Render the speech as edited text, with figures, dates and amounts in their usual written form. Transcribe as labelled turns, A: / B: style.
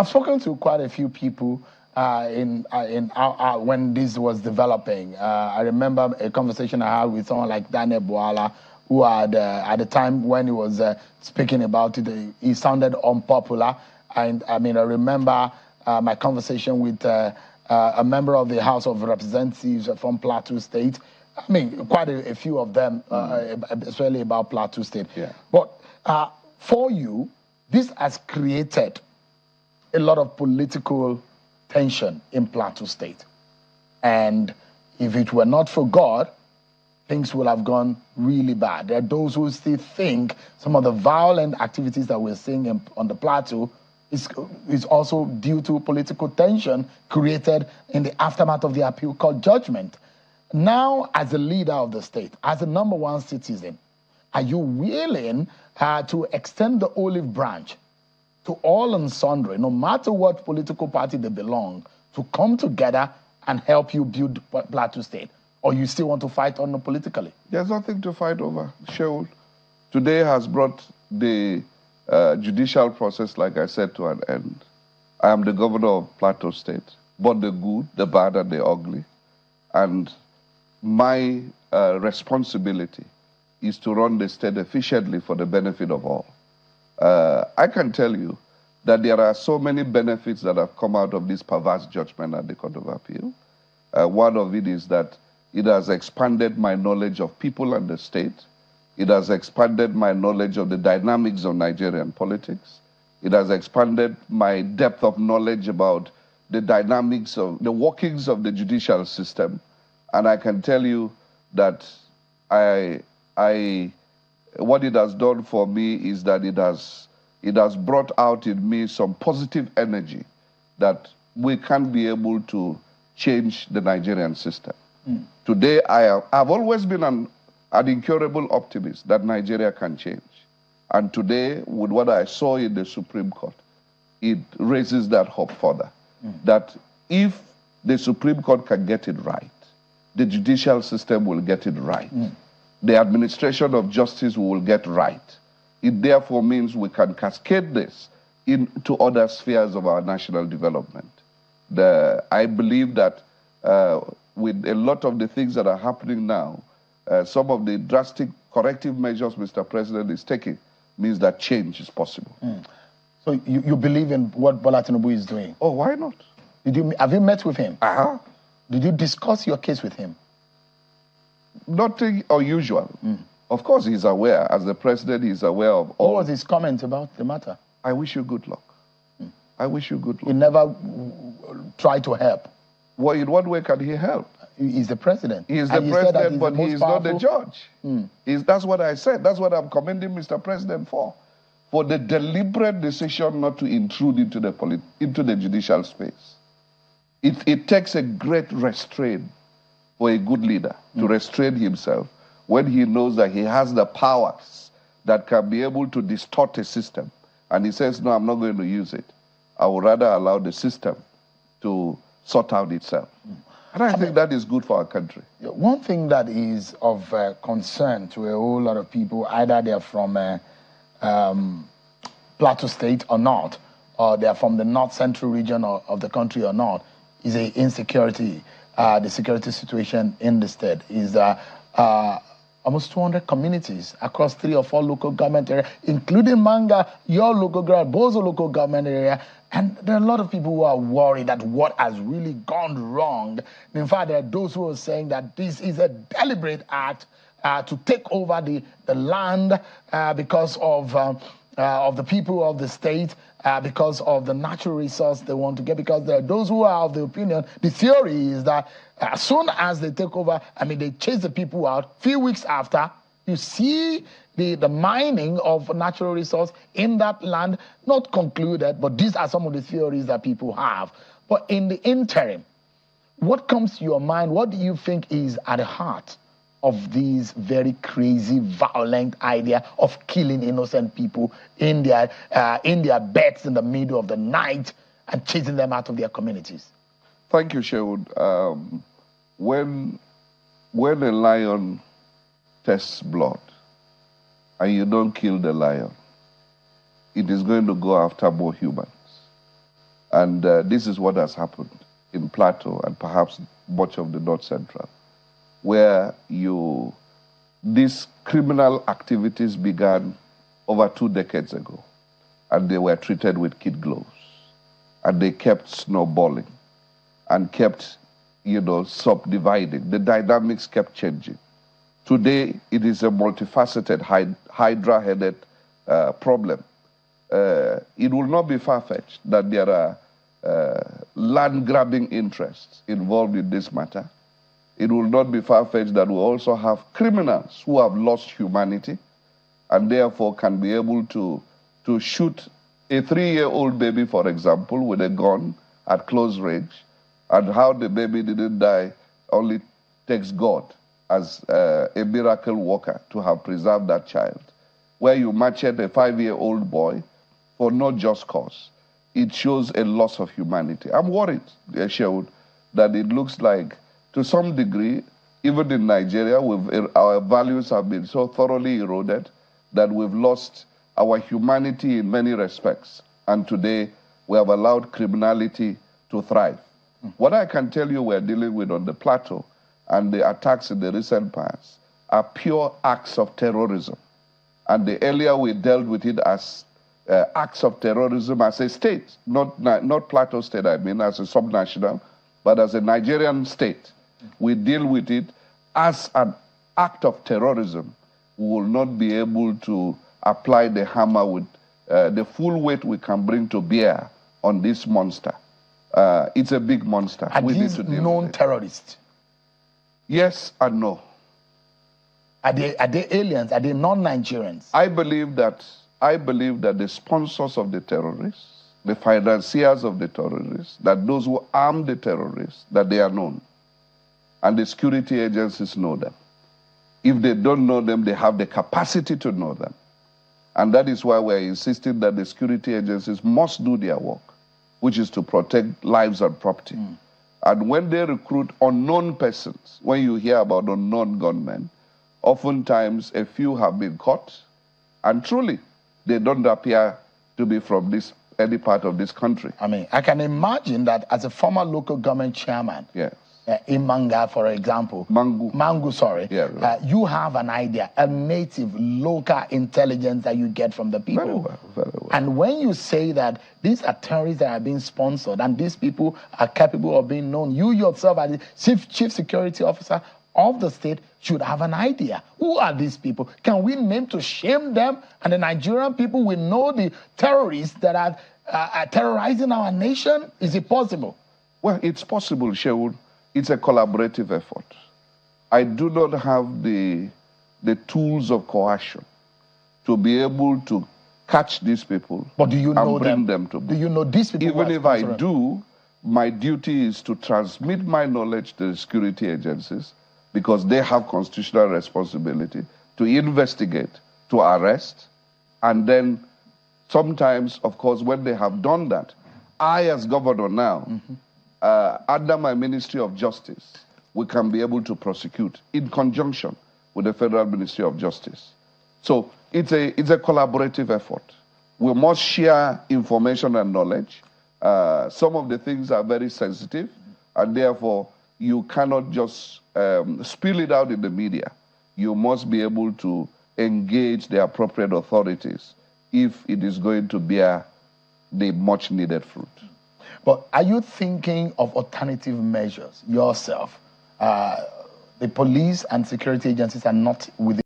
A: I've spoken to quite a few people when this was developing. I remember a conversation I had with someone like Daniel Boala, who had, at the time when he was speaking about it, he sounded unpopular. And I mean, I remember my conversation with a member of the House of Representatives from Plateau State. I mean, quite a few of them, especially about Plateau State.
B: Yeah.
A: But for you, this has created a lot of political tension in Plateau State. And if it were not for God, things would have gone really bad. There are those who still think some of the violent activities that we're seeing on the Plateau is also due to political tension created in the aftermath of the appeal court judgment. Now, as a leader of the state, as a #1 citizen, are you willing to extend the olive branch to all and sundry, no matter what political party they belong, to come together and help you build Plateau State? Or you still want to fight on politically?
B: There's nothing to fight over, Sheol. Today has brought the judicial process, like I said, to an end. I am the governor of Plateau State, both the good, the bad, and the ugly. And my responsibility is to run the state efficiently for the benefit of all. I can tell you that there are so many benefits that have come out of this perverse judgment at the Court of Appeal. One of it is that it has expanded my knowledge of people and the state. It has expanded my knowledge of the dynamics of Nigerian politics. It has expanded my depth of knowledge about the dynamics of the workings of the judicial system. And I can tell you that what it has done for me is that it has brought out in me some positive energy that we can be able to change the Nigerian system. Today, I've always been an incurable optimist that Nigeria can change. And today, with what I saw in the Supreme Court, it raises that hope further. That if the Supreme Court can get it right, the judicial system will get it right. The administration of justice will get right. It therefore means we can cascade this into other spheres of our national development. I believe that with a lot of the things that are happening now, some of the drastic corrective measures Mr. President is taking means that change is possible.
A: So you believe in what Bola Tinubu is doing?
B: Oh, why not?
A: Have you met with him?
B: Uh-huh.
A: Did you discuss your case with him?
B: Nothing unusual. Of course, he's aware. As the president, he's aware of all.
A: What was his comment about the matter?
B: I wish you good luck. I wish you good luck.
A: He never tried to help.
B: Well, in what way can he help?
A: He's the president.
B: He is the president, but he is not the judge. That's what I said. That's what I'm commending Mr. President for the deliberate decision not to intrude into the judicial space. It takes a great restraint for a good leader to restrain himself when he knows that he has the powers that can be able to distort a system. And he says, no, I'm not going to use it. I would rather allow the system to sort out itself. And I think that is good for our country.
A: One thing that is of concern to a whole lot of people, either they're from Plateau State or not, or they're from the north-central region of the country or not, is the insecurity, the security situation in the state. Is almost 200 communities across 3 or 4 local government areas, including Manga, your local government, Bozo local government area. And there are a lot of people who are worried that what has really gone wrong. In fact, there are those who are saying that this is a deliberate act to take over the land because of the people of the state, because of the natural resource they want to get, because there are those who are of the opinion, the theory is that as soon as they take over, I mean, they chase the people out. Few weeks after, you see the mining of natural resource in that land, not concluded, but these are some of the theories that people have. But in the interim, what comes to your mind? What do you think is at the heart of these very crazy, violent idea of killing innocent people in their beds in the middle of the night and chasing them out of their communities?
B: Thank you, Shewood. When a lion tests blood and you don't kill the lion, it is going to go after more humans. And this is what has happened in Plateau and perhaps much of the North Central, where these criminal activities began over 2 decades ago, and they were treated with kid gloves, and they kept snowballing and kept, subdividing. The dynamics kept changing. Today, it is a multifaceted, hydra-headed problem. It will not be far-fetched that there are land-grabbing interests involved in this matter. It will not be far-fetched that we also have criminals who have lost humanity and therefore can be able to shoot a 3-year-old baby, for example, with a gun at close range, and how the baby didn't die only takes God as a miracle worker to have preserved that child. Where you macheted a 5-year-old boy for no just cause, it shows a loss of humanity. I'm worried, Sherwood, that it looks like, to some degree, even in Nigeria, our values have been so thoroughly eroded that we've lost our humanity in many respects. And today, we have allowed criminality to thrive. What I can tell you we're dealing with on the Plateau and the attacks in the recent past are pure acts of terrorism. And the earlier we dealt with it as acts of terrorism as a state, not Plateau State, I mean, as a subnational, but as a Nigerian state. We deal with it as an act of terrorism. We will not be able to apply the hammer with the full weight we can bring to bear on this monster. It's a big monster.
A: Are these known terrorists?
B: Yes and no.
A: Are they aliens? Are they non-Nigerians?
B: I believe that the sponsors of the terrorists, the financiers of the terrorists, that those who arm the terrorists, that they are known. And the security agencies know them. If they don't know them, they have the capacity to know them. And that is why we're insisting that the security agencies must do their work, which is to protect lives and property. And when they recruit unknown persons, when you hear about unknown gunmen, oftentimes a few have been caught, and truly, they don't appear to be from any part of this country.
A: I mean, I can imagine that as a former local government chairman,
B: yes.
A: In Manga, for example. Mangu, sorry.
B: Yeah, right.
A: You have an idea, a native local intelligence that you get from the people.
B: Very well, very well.
A: And when you say that these are terrorists that are being sponsored and these people are capable of being known, you yourself as the chief security officer of the state should have an idea. Who are these people? Can we name to shame them? And the Nigerian people will know the terrorists that are terrorizing our nation? Is it possible?
B: Well, it's possible, Sherwood. It's a collaborative effort. I do not have the tools of coercion to be able to catch these people.
A: But do you know
B: and bring them to book.
A: Do you know these people?
B: Even if I do, my duty is to transmit my knowledge to the security agencies because they have constitutional responsibility to investigate, to arrest, and then sometimes, of course, when they have done that, I as governor now, under my Ministry of Justice, we can be able to prosecute in conjunction with the Federal Ministry of Justice. So it's a collaborative effort. We must share information and knowledge. Some of the things are very sensitive, and therefore you cannot just spill it out in the media. You must be able to engage the appropriate authorities if it is going to bear the much needed fruit.
A: But are you thinking of alternative measures yourself? The police and security agencies are not within